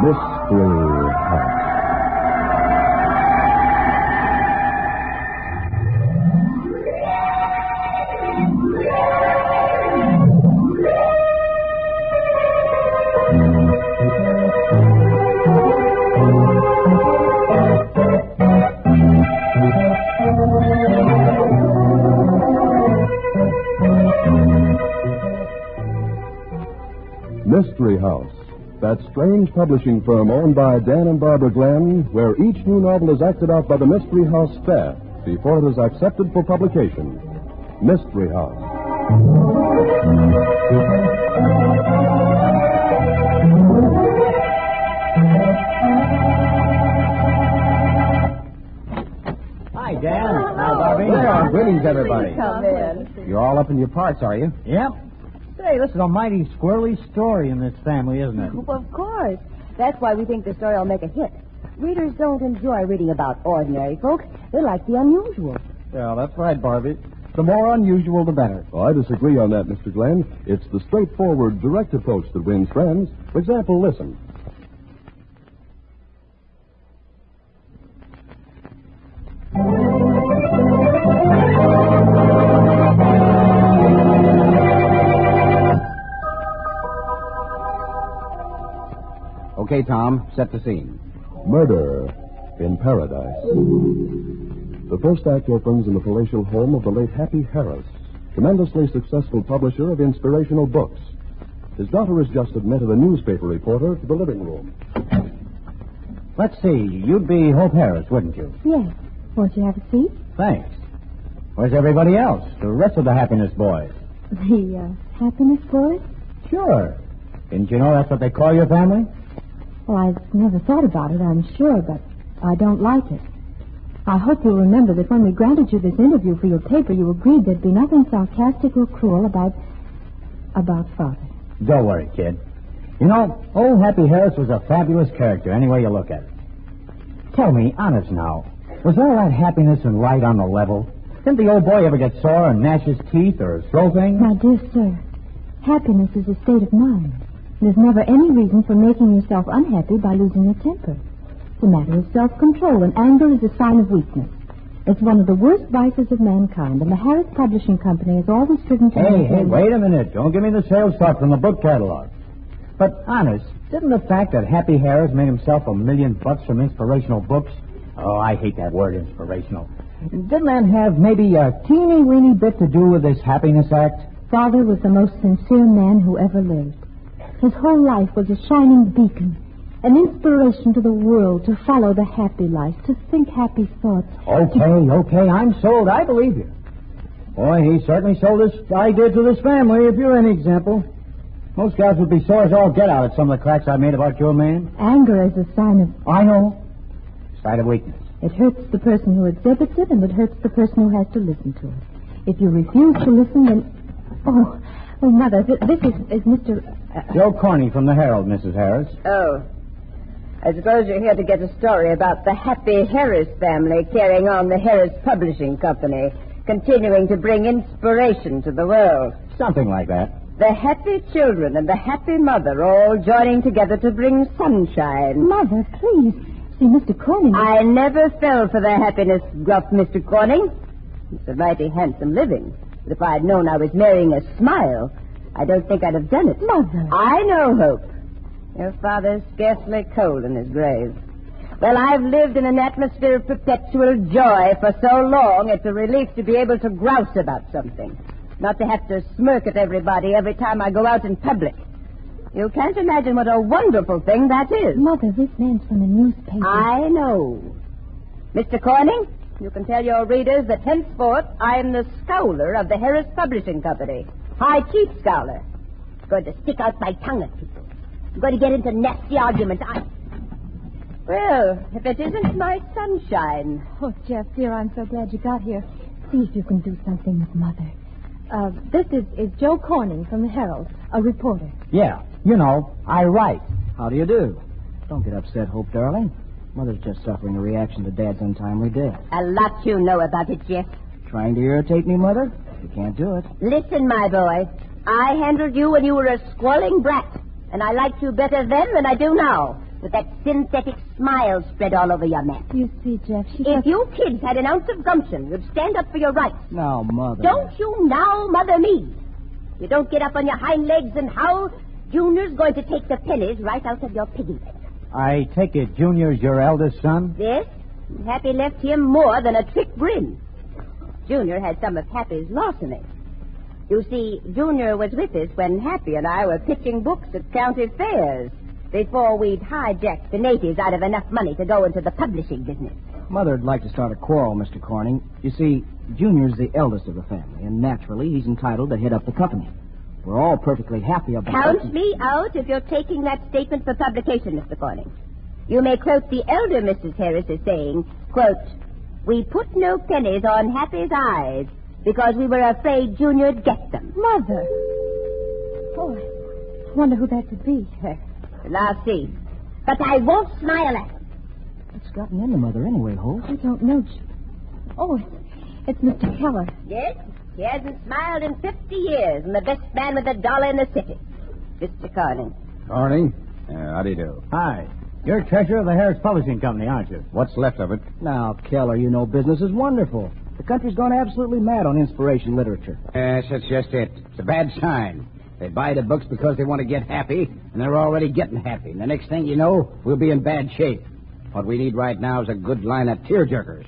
Mystery House. Mystery House, that strange publishing firm owned by Dan and Barbara Glenn, where each new novel is acted out by the Mystery House staff before it is accepted for publication. Mystery House. Hi, Dan. Hi, Bobby. Well, greetings, everybody. Come in. You're all up in your parts, are you? Yep. Say, this is a mighty squirrely story in this family, isn't it? Well, of course. That's why we think the story will make a hit. Readers don't enjoy reading about ordinary folks. They like the unusual. Well, that's right, Barbie. The more unusual, the better. Oh, I disagree on that, Mr. Glenn. It's the straightforward, direct approach that wins friends. For example, listen. Okay, Tom, set the scene. Murder in Paradise. The first act opens in the palatial home of the late Happy Harris, tremendously successful publisher of inspirational books. His daughter has just admitted a newspaper reporter to the living room. Let's see. You'd be Hope Harris, wouldn't you? Yes. Won't you have a seat? Thanks. Where's everybody else? The rest of the Happiness Boys? The, Happiness Boys? Sure. Didn't you know that's what they call your family? Well, I've never thought about it, I'm sure, but I don't like it. I hope you'll remember that when we granted you this interview for your paper, you agreed there'd be nothing sarcastic or cruel about Father. Don't worry, kid. You know, old Happy Harris was a fabulous character, any way you look at it. Tell me, honest now, was all that happiness and light on the level? Didn't the old boy ever get sore and gnash his teeth or throw things? My dear sir, happiness is a state of mind. There's never any reason for making yourself unhappy by losing your temper. It's a matter of self-control, and anger is a sign of weakness. It's one of the worst vices of mankind, and the Harris Publishing Company has always striven to... Hey, wait a minute. Don't give me the sales talk from the book catalog. But, honest, didn't the fact that Happy Harris made himself $1 million from inspirational books... Oh, I hate that word, inspirational. Didn't that have maybe a teeny-weeny bit to do with this happiness act? Father was the most sincere man who ever lived. His whole life was a shining beacon, an inspiration to the world to follow the happy life, to think happy thoughts. Okay, I'm sold. I believe you. Boy, he certainly sold this idea to this family, if you're any example. Most guys would be sore as all get out at some of the cracks I made about your man. Anger is a sign of... I know. Sign of weakness. It hurts the person who exhibits it, and it hurts the person who has to listen to it. If you refuse to listen, then... Oh, Mother, this is Mr... Joe Corney from the Herald, Mrs. Harris. Oh. I suppose you're here to get a story about the Happy Harris family carrying on the Harris Publishing Company, continuing to bring inspiration to the world. Something like that. The happy children and the happy mother all joining together to bring sunshine. Mother, please. See, Mr. Corning... I never fell for the happiness gruff, Mr. Corning. It's a mighty handsome living. But if I'd known I was marrying a smile, I don't think I'd have done it. Mother. I know, Hope. Your father's scarcely cold in his grave. Well, I've lived in an atmosphere of perpetual joy for so long, it's a relief to be able to grouse about something. Not to have to smirk at everybody every time I go out in public. You can't imagine what a wonderful thing that is. Mother, this man's from the newspaper. I know. Mr. Corning, you can tell your readers that henceforth I am the scowler of the Harris Publishing Company. High Chief Scowler. I'm going to stick out my tongue at people. I'm going to get into nasty arguments. Well, if it isn't my sunshine. Oh, Jeff, dear, I'm so glad you got here. See if you can do something with Mother. This is Joe Corning from the Herald, a reporter. Yeah, you know, I write. How do you do? Don't get upset, Hope, darling. Mother's just suffering a reaction to Dad's untimely death. A lot you know about it, Jeff. Trying to irritate me, Mother? You can't do it. Listen, my boy. I handled you when you were a squalling brat, and I liked you better then than I do now. with that synthetic smile spread all over your map. You see, Jeff, If you kids had an ounce of gumption, you'd stand up for your rights. Now, Mother. Don't you now mother me. You don't get up on your hind legs and howl. Junior's going to take the pennies right out of your piggy bank. I take it Junior's your eldest son? Yes, Happy left him more than a trick grin. Junior had some of Happy's larceny. You see, Junior was with us when Happy and I were pitching books at county fairs before we'd hijacked the natives out of enough money to go into the publishing business. Mother'd like to start a quarrel, Mr. Corning. You see, Junior's the eldest of the family, and naturally he's entitled to head up the company. We're all perfectly happy about it. Count me out if you're taking that statement for publication, Mr. Corning. You may quote the elder Mrs. Harris as saying, quote, "We put no pennies on Happy's eyes because we were afraid Junior'd get them." Mother. Oh, I wonder who that could be. Well, I'll see. But I won't smile at him. What's gotten into Mother anyway, Holt? I don't know. Oh, it's Mr. Keller. Yes, he hasn't smiled in 50 years, and the best man with a dollar in the city. Mr. Corning. Corning? How do you do? Hi. You're treasurer of the Harris Publishing Company, aren't you? What's left of it? Now, Keller, you know business is wonderful. The country's gone absolutely mad on inspiration literature. Yes, that's just it. It's a bad sign. They buy the books because they want to get happy, and they're already getting happy. And the next thing you know, we'll be in bad shape. What we need right now is a good line of tearjerkers.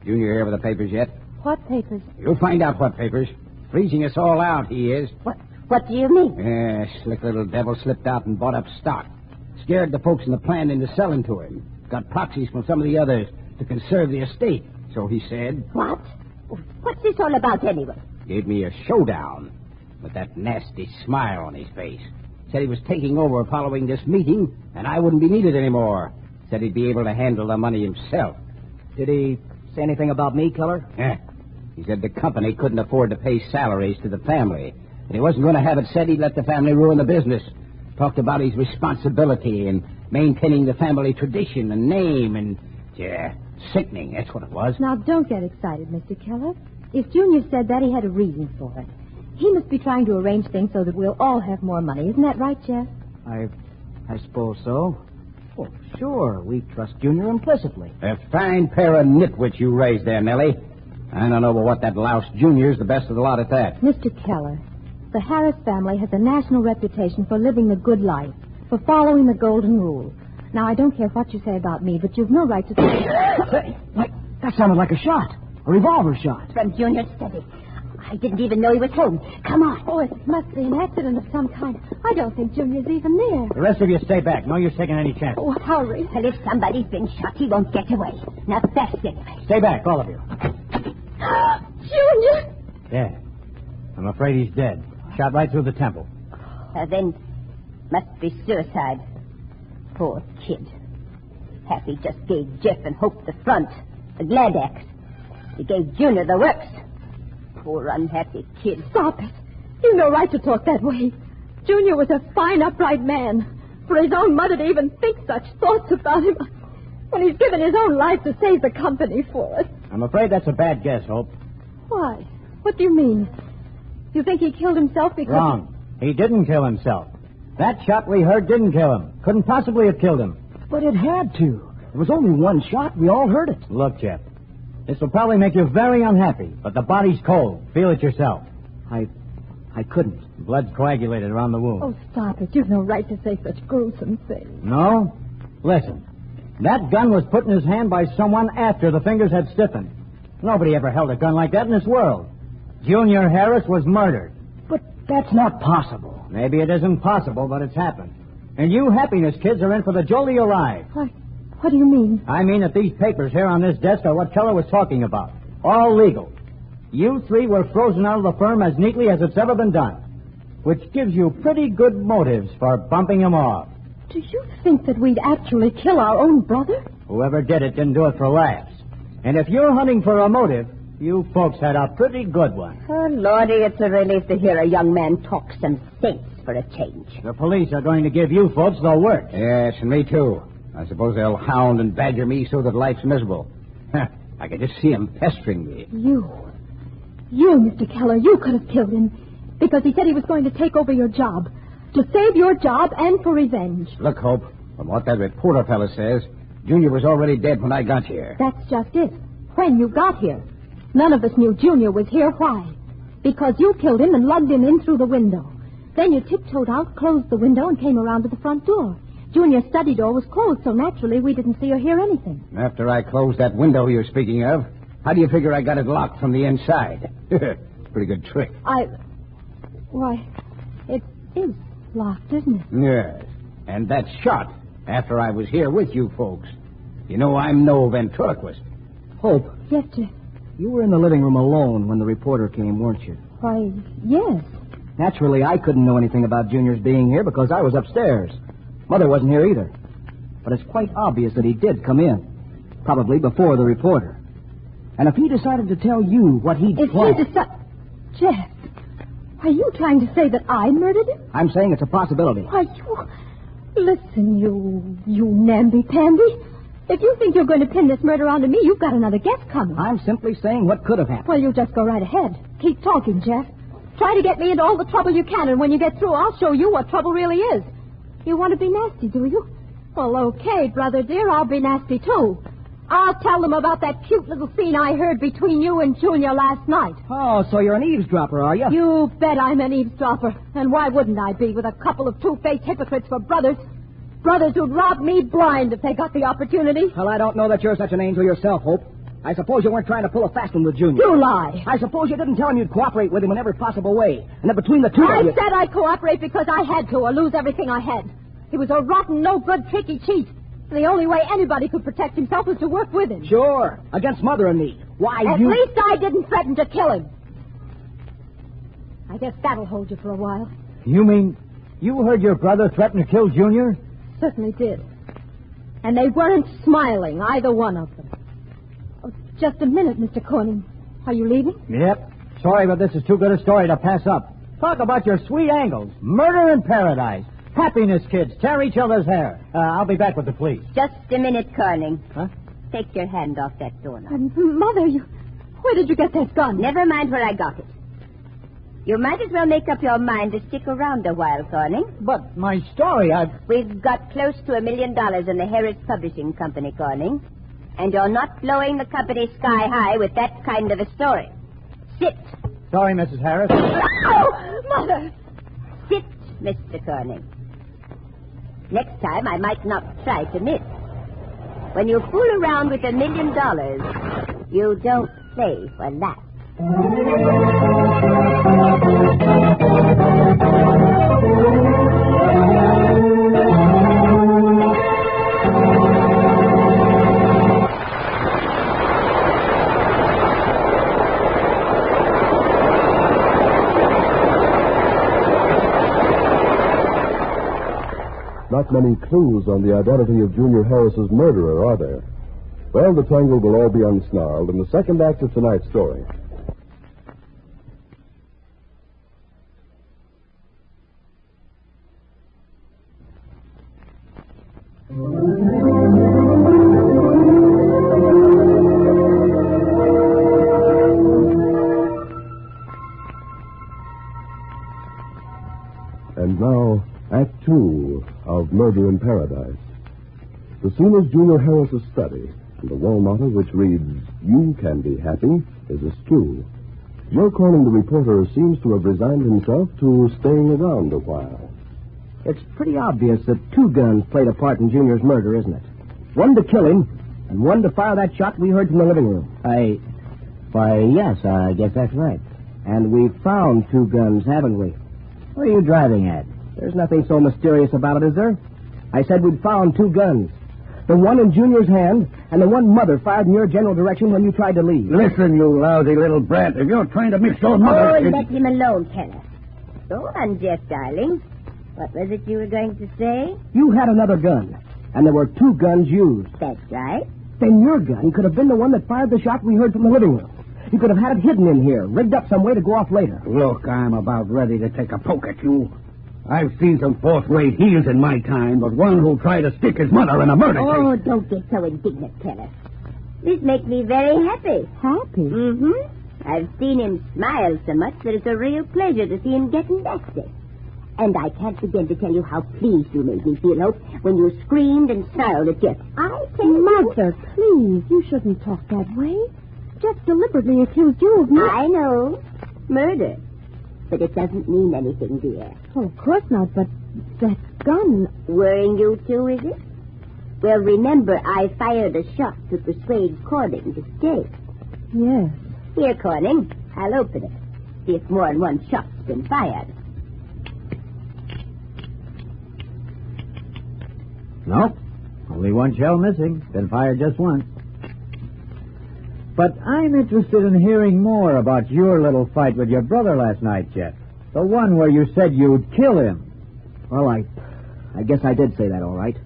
Junior here with the papers yet? What papers? You'll find out what papers. Freezing us all out, he is. What do you mean? Slick little devil slipped out and bought up stock. Scared the folks in the plant into selling to him. Got proxies from some of the others to conserve the estate, so he said. What? What's this all about anyway? Gave me a showdown with that nasty smile on his face. Said he was taking over following this meeting, and I wouldn't be needed anymore. Said he'd be able to handle the money himself. Did he say anything about me, Keller? Yeah. He said the company couldn't afford to pay salaries to the family, and he wasn't going to have it said he'd let the family ruin the business. Talked about his responsibility and maintaining the family tradition and name and, sickening, that's what it was. Now, don't get excited, Mr. Keller. If Junior said that, he had a reason for it. He must be trying to arrange things so that we'll all have more money. Isn't that right, Jeff? I suppose so. Oh, sure. We trust Junior implicitly. A fine pair of nitwits you raised there, Nellie. I don't know but what that louse Junior's the best of the lot at that. Mr. Keller, the Harris family has a national reputation for living the good life, for following the golden rule. Now, I don't care what you say about me, but you've no right to... Wait, that sounded like a shot. A revolver shot. From Junior Steady. I didn't even know he was home. Come on. Oh, it must be an accident of some kind. I don't think Junior's even there. The rest of you stay back. No use taking any chances. Oh, hurry. Well, if somebody's been shot, he won't get away. Not fast anyway. Stay back, all of you. Junior! Yeah. I'm afraid he's dead. Shot right through the temple. Then must be suicide. Poor kid. Happy just gave Jeff and Hope the front, the glad axe. He gave Junior the works. Poor unhappy kid. Stop it. You've no right to talk that way. Junior was a fine, upright man. For his own mother to even think such thoughts about him when he's given his own life to save the company for us. I'm afraid that's a bad guess, Hope. Why? What do you mean? You think he killed himself because... Wrong. He didn't kill himself. That shot we heard didn't kill him. Couldn't possibly have killed him. But it had to. There was only one shot. We all heard it. Look, Jeff. This will probably make you very unhappy, but the body's cold. Feel it yourself. I couldn't. Blood's coagulated around the wound. Oh, stop it. You've no right to say such gruesome things. No? Listen. That gun was put in his hand by someone after the fingers had stiffened. Nobody ever held a gun like that in this world. Junior Harris was murdered. But that's not possible. Maybe it isn't possible, but it's happened. And you happiness kids are in for the jolt of your ride. What do you mean? I mean that these papers here on this desk are what Keller was talking about. All legal. You three were frozen out of the firm as neatly as it's ever been done, which gives you pretty good motives for bumping him off. Do you think that we'd actually kill our own brother? Whoever did it didn't do it for laughs. And if you're hunting for a motive, you folks had a pretty good one. Oh, Lordy, it's a relief to hear a young man talk some sense for a change. The police are going to give you folks the works. Yes, and me too. I suppose they'll hound and badger me so that life's miserable. I can just see him pestering me. You, Mr. Keller, you could have killed him because he said he was going to take over your job, to save your job and for revenge. Look, Hope, From what that reporter fella says, Junior was already dead when I got here. That's just it. When you got here. None of us knew Junior was here. Why? Because you killed him and lugged him in through the window. Then you tiptoed out, closed the window, and came around to the front door. Junior's study door was closed, so naturally we didn't see or hear anything. After I closed that window you're speaking of, how do you figure I got it locked from the inside? Pretty good trick. Why, it is locked, isn't it? Yes. And that shot after I was here with you folks. You know I'm no ventriloquist. Hope, Yes, Jeff. you were in the living room alone when the reporter came, weren't you? Why, yes. Naturally, I couldn't know anything about Junior's being here because I was upstairs. Mother wasn't here either. But it's quite obvious that he did come in. Probably before the reporter. And if he decided to tell you what he'd planned... Jeff, are you trying to say that I murdered him? I'm saying it's a possibility. Why, you... Listen, you namby-pamby. If you think you're going to pin this murder onto me, you've got another guess coming. I'm simply saying what could have happened. Well, you just go right ahead. Keep talking, Jeff. Try to get me into all the trouble you can, and when you get through, I'll show you what trouble really is. You want to be nasty, do you? Well, okay, brother dear, I'll be nasty, too. I'll tell them about that cute little scene I heard between you and Junior last night. Oh, so you're an eavesdropper, are you? You bet I'm an eavesdropper. And why wouldn't I be with a couple of two-faced hypocrites for brothers? Brothers who'd rob me blind if they got the opportunity. Well, I don't know that you're such an angel yourself, Hope. I suppose you weren't trying to pull a fast one with Junior. You lie. I suppose you didn't tell him you'd cooperate with him in every possible way. And that between the two I of you... said I'd cooperate because I had to or lose everything I had. He was a rotten, no-good, tricky cheat. The only way anybody could protect himself was to work with him. Sure, against Mother and me. Why, At you... least I didn't threaten to kill him. I guess that'll hold you for a while. You mean you heard your brother threaten to kill Junior? Certainly did. And they weren't smiling, either one of them. Oh, just a minute, Mr. Corning. Are you leaving? Yep. Sorry, but this is too good a story to pass up. Talk about your sweet angles. Murder in paradise. Happiness, kids. Tear each other's hair. I'll be back with the police. Just a minute, Corning. Huh? Take your hand off that doorknob. Mother, where did you get that gun? Never mind where I got it. You might as well make up your mind to stick around a while, Corning. But my story, We've got close to $1 million in the Harris Publishing Company, Corning. And you're not blowing the company sky high with that kind of a story. Sit. Sorry, Mrs. Harris. Oh, Mother! Sit, Mr. Corning. Next time, I might not try to miss. When you fool around with $1 million, you don't play for that. Not many clues on the identity of Junior Harris's murderer, are there? Well, the tangle will all be unsnarled in the second act of tonight's story. And now, Act 2 of Murder in Paradise. The scene is Junior Harris's study, and the wall motto, which reads, "You can be happy," is askew. Joe Corning, the reporter, seems to have resigned himself to staying around a while. It's pretty obvious that two guns played a part in Junior's murder, isn't it? One to kill him, and one to fire that shot we heard from the living room. Why, yes, I guess that's right. And we've found two guns, haven't we? What are you driving at? There's nothing so mysterious about it, is there? I said we'd found two guns. The one in Junior's hand, and the one Mother fired in your general direction when you tried to leave. Listen, you lousy little brat. If you're trying to mix your mother... Oh, let him alone, Keller. Go on, Jeff, darling. What was it you were going to say? You had another gun, and there were two guns used. That's right. Then your gun could have been the one that fired the shot we heard from the living room. You could have had it hidden in here, rigged up some way to go off later. Look, I'm about ready to take a poke at you. I've seen some fourth-rate heels in my time, but one who'll try to stick his mother in a murder case. Oh, don't get so indignant, Keller. This makes me very happy. Happy? Mm-hmm. I've seen him smile so much that it's a real pleasure to see him getting nasty. And I can't begin to tell you how pleased you made me feel, Hope, when you screamed and snarled at Jeff. I tell you... Mother, please, you shouldn't talk that way. Jeff deliberately accused you of murder. I know. Murder. But it doesn't mean anything, dear. Oh, of course not, but that gun... Worrying you too, is it? Well, remember, I fired a shot to persuade Corning to stay. Yes. Here, Corning, I'll open it. See if more than one shot's been fired. Nope. Only one shell missing. Been fired just once. But I'm interested in hearing more about your little fight with your brother last night, Jeff. The one where you said you'd kill him. Well, I guess I did say that, all right.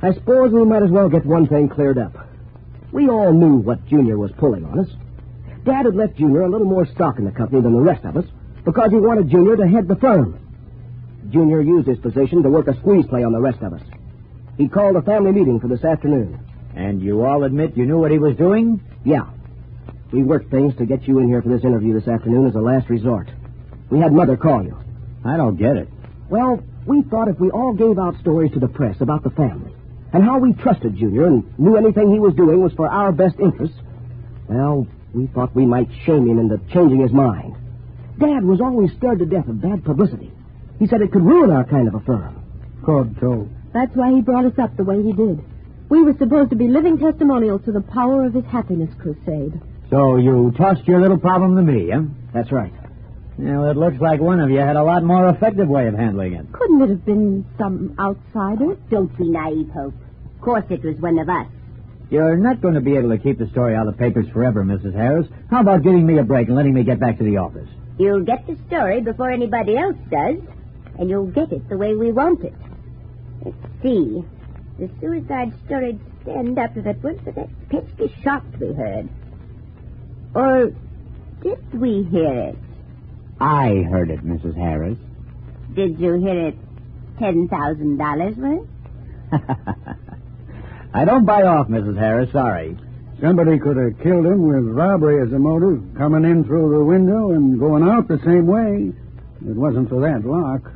I suppose we might as well get one thing cleared up. We all knew what Junior was pulling on us. Dad had left Junior a little more stock in the company than the rest of us because he wanted Junior to head the firm. Junior used his position to work a squeeze play on the rest of us. He called a family meeting for this afternoon. And you all admit you knew what he was doing? Yeah. We worked things to get you in here for this interview this afternoon as a last resort. We had Mother call you. I don't get it. Well, we thought if we all gave out stories to the press about the family and how we trusted Junior and knew anything he was doing was for our best interests, well, we thought we might shame him into changing his mind. Dad was always scared to death of bad publicity. He said it could ruin our kind of a firm. Good, too. That's why he brought us up the way he did. We were supposed to be living testimonials to the power of his happiness crusade. So you tossed your little problem to me, huh? That's right. Well, it looks like one of you had a lot more effective way of handling it. Couldn't it have been some outsider? Don't be naive, Hope. Of course it was one of us. You're not going to be able to keep the story out of the papers forever, Mrs. Harris. How about giving me a break and letting me get back to the office? You'll get the story before anybody else does, and you'll get it the way we want it. Let's see. The suicide story stand up if it was for that pesky shot we heard. Or did we hear it? I heard it, Mrs. Harris. Did you hear it $10,000 worth? I don't buy off, Mrs. Harris. Sorry. Somebody could have killed him with robbery as a motive, coming in through the window and going out the same way. If it wasn't for that lock.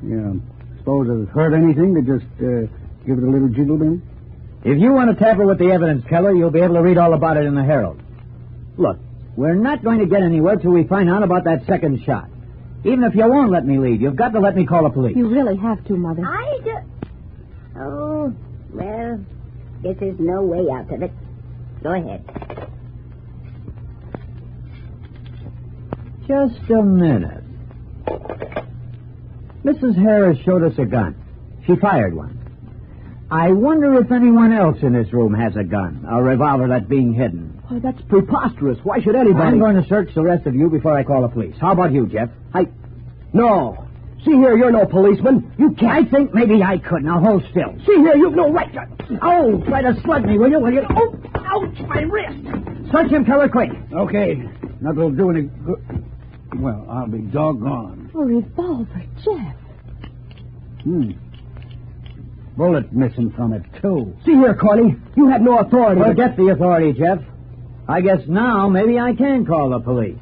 Yeah. Suppose it hurt anything to just give it a little jiggle then? If you want to tamper with the evidence, Keller, you'll be able to read all about it in the Herald. Look, we're not going to get anywhere till we find out about that second shot. Even if you won't let me leave, you've got to let me call the police. You really have to, Mother. Oh, well, guess there's no way out of it. Go ahead. Just a minute. Mrs. Harris showed us a gun. She fired one. I wonder if anyone else in this room has a gun, a revolver that's being hidden. Oh, that's preposterous. Why should anybody... I'm going to search the rest of you before I call the police. How about you, Jeff? No. See here, you're no policeman. You can't. I think maybe I could. Now hold still. See here, you've no right to... Oh, try to slug me, will you? Oh, ouch, my wrist. Search him, Keller, quick. Okay. Nothing'll do any good. Well, I'll be doggone. A revolver, Jeff. Bullet missing from it, too. See here, Corny. You had no authority. Forget the authority, Jeff. I guess now maybe I can call the police.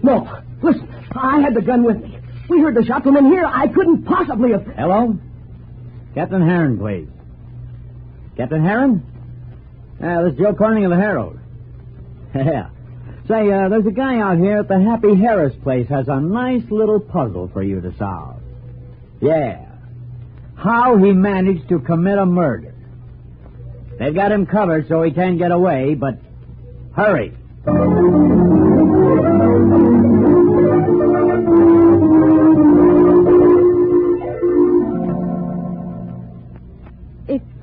No. Listen, I had the gun with me. We heard the shot from in here. I couldn't possibly have... Hello? Captain Heron, please. Captain Heron? This is Joe Corning of the Herald. Yeah. Say, there's a guy out here at the Happy Harris place has a nice little puzzle for you to solve. Yeah. How he managed to commit a murder. They've got him covered so he can't get away, but hurry.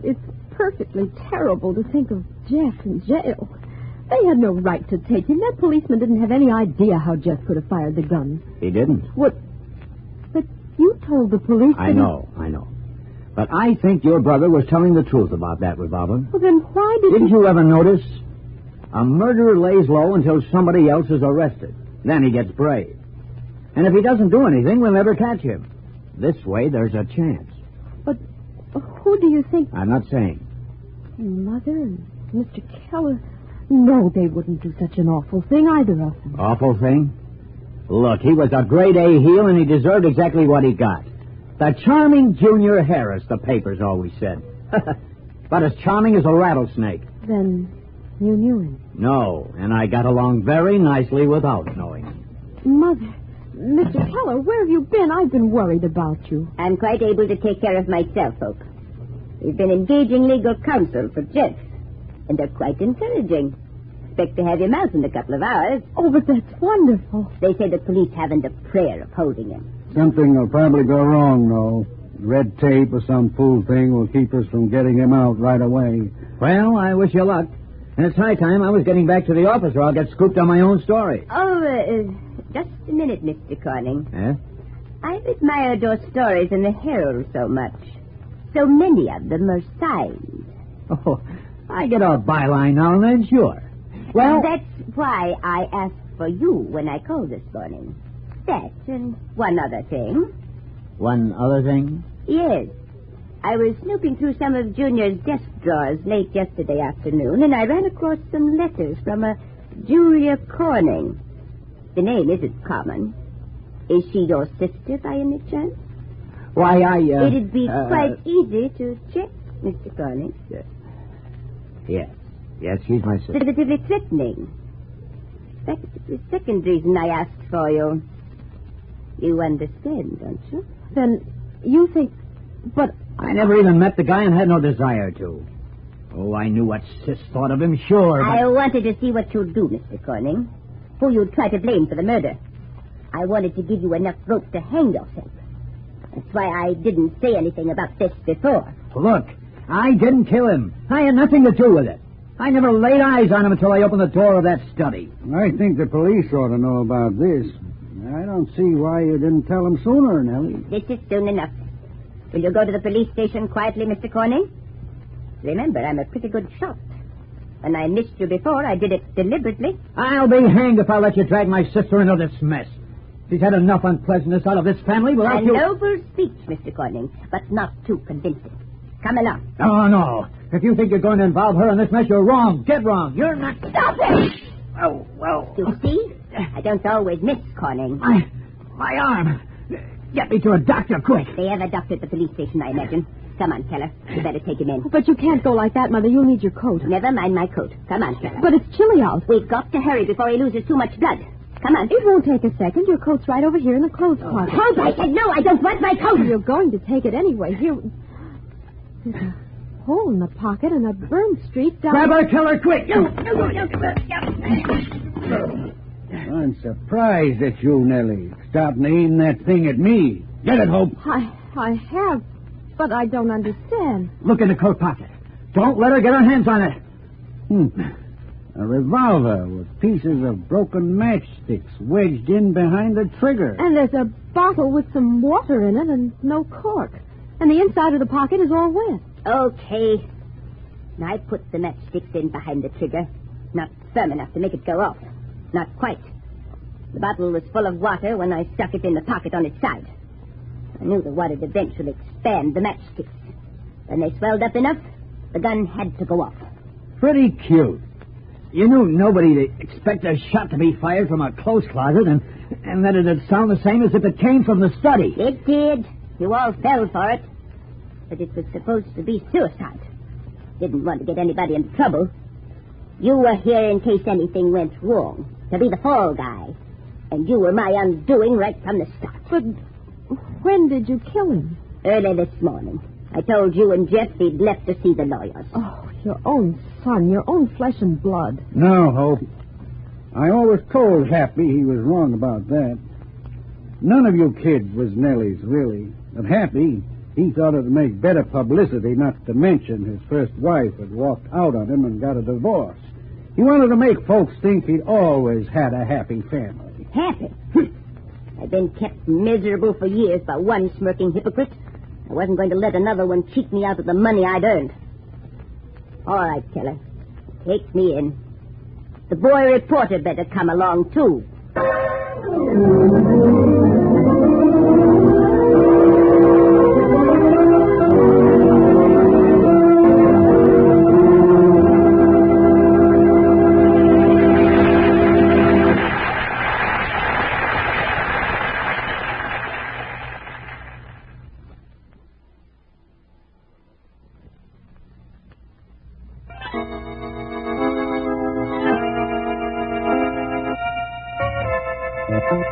It's perfectly terrible to think of Jeff in jail. They had no right to take him. That policeman didn't have any idea how Jeff could have fired the gun. He didn't. What? But you told the police... I know. But I think your brother was telling the truth about that revolver. Well, then why Didn't you ever notice? A murderer lays low until somebody else is arrested. Then he gets brave. And if he doesn't do anything, we'll never catch him. This way, there's a chance. But who do you think... I'm not saying. Mother and Mr. Keller... No, they wouldn't do such an awful thing, either of them. Awful thing? Look, he was a grade A heel, and he deserved exactly what he got. The charming Junior Harris, the papers always said. But as charming as a rattlesnake. Then you knew him? No, and I got along very nicely without knowing him. Mother, Mr. Keller, where have you been? I've been worried about you. I'm quite able to take care of myself, Hope. We've been engaging legal counsel for Jeff, and they're quite encouraging. Expect to have him out in a couple of hours. Oh, but that's wonderful. They say the police haven't a prayer of holding him. Something will probably go wrong, though. Red tape or some fool thing will keep us from getting him out right away. Well, I wish you luck. And it's high time I was getting back to the office or I'll get scooped on my own story. Oh, just a minute, Mr. Corning. Eh? I've admired your stories in the Herald so much. So many of them are signed. Oh, I get a byline now and then, sure. Well, that's why I asked for you when I called this morning. That and one other thing. One other thing? Yes. I was snooping through some of Junior's desk drawers late yesterday afternoon, and I ran across some letters from a Julia Corning. The name isn't common. Is she your sister by any chance? Why, It'd be quite easy to check, Mr. Corning. Yes. Yes, she's my sister. Positively threatening. That's the second reason I asked for you. You understand, don't you? Then you think... But I never even met the guy and had no desire to. Oh, I knew what Sis thought of him, sure. But... I wanted to see what you'd do, Mr. Corning. Who you'd try to blame for the murder. I wanted to give you enough rope to hang yourself. That's why I didn't say anything about this before. Look, I didn't kill him. I had nothing to do with it. I never laid eyes on him until I opened the door of that study. I think the police ought to know about this. I don't see why you didn't tell them sooner, Nellie. This is soon enough. Will you go to the police station quietly, Mr. Corning? Remember, I'm a pretty good shot. When I missed you before, I did it deliberately. I'll be hanged if I let you drag my sister into this mess. She's had enough unpleasantness out of this family without A you... noble speech, Mr. Corning, but not too convincing. Come along. Oh, no. If you think you're going to involve her in this mess, you're wrong. Dead wrong. You're not... Stop it! Oh, well... You see? I don't always miss, Corning. My arm. Get me to a doctor, quick. They have a doctor at the police station, I imagine. Come on, Keller. You better take him in. But you can't go like that, Mother. You'll need your coat. Never mind my coat. Come on, Keller. But it's chilly out. We've got to hurry before he loses too much blood. Come on. It won't take a second. Your coat's right over here in the clothes closet. Hold! I said no, I don't want my coat. You're going to take it anyway. Here... There's a hole in the pocket and a burn streak down... Grab her, Keller, quick. I'm surprised at you, Nellie. Stop aiming that thing at me. Get it, Hope. I have, but I don't understand. Look in the coat pocket. Don't let her get her hands on it. A revolver with pieces of broken matchsticks wedged in behind the trigger. And there's a bottle with some water in it and no cork. And the inside of the pocket is all wet. Okay. I put the matchsticks in behind the trigger. Not firm enough to make it go off. Not quite. The bottle was full of water when I stuck it in the pocket on its side. I knew the water would eventually expand the matchsticks. When they swelled up enough, the gun had to go off. Pretty cute. You knew nobody'd expect a shot to be fired from a clothes closet and that it'd sound the same as if it came from the study. It did. You all fell for it. But it was supposed to be suicide. Didn't want to get anybody into trouble. You were here in case anything went wrong. To be the fall guy. And you were my undoing right from the start. But when did you kill him? Early this morning. I told you and Jeff he'd left to see the lawyers. Oh, your own son, your own flesh and blood. No, Hope. I always told Happy he was wrong about that. None of you kids was Nellie's, really. But Happy, he thought it'd make better publicity not to mention his first wife had walked out on him and got a divorce. He wanted to make folks think he'd always had a happy family. Happy? I've been kept miserable for years by one smirking hypocrite. I wasn't going to let another one cheat me out of the money I'd earned. All right, Keller. Take me in. The boy reporter better come along, too. Thank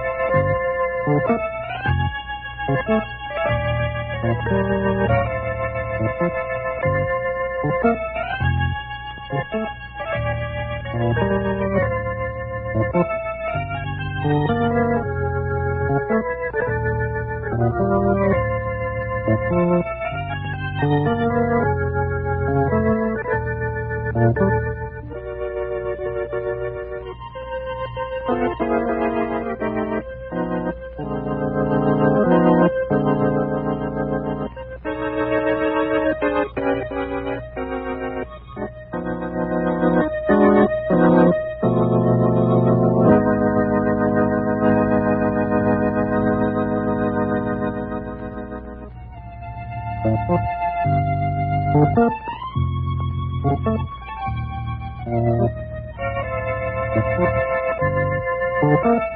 you.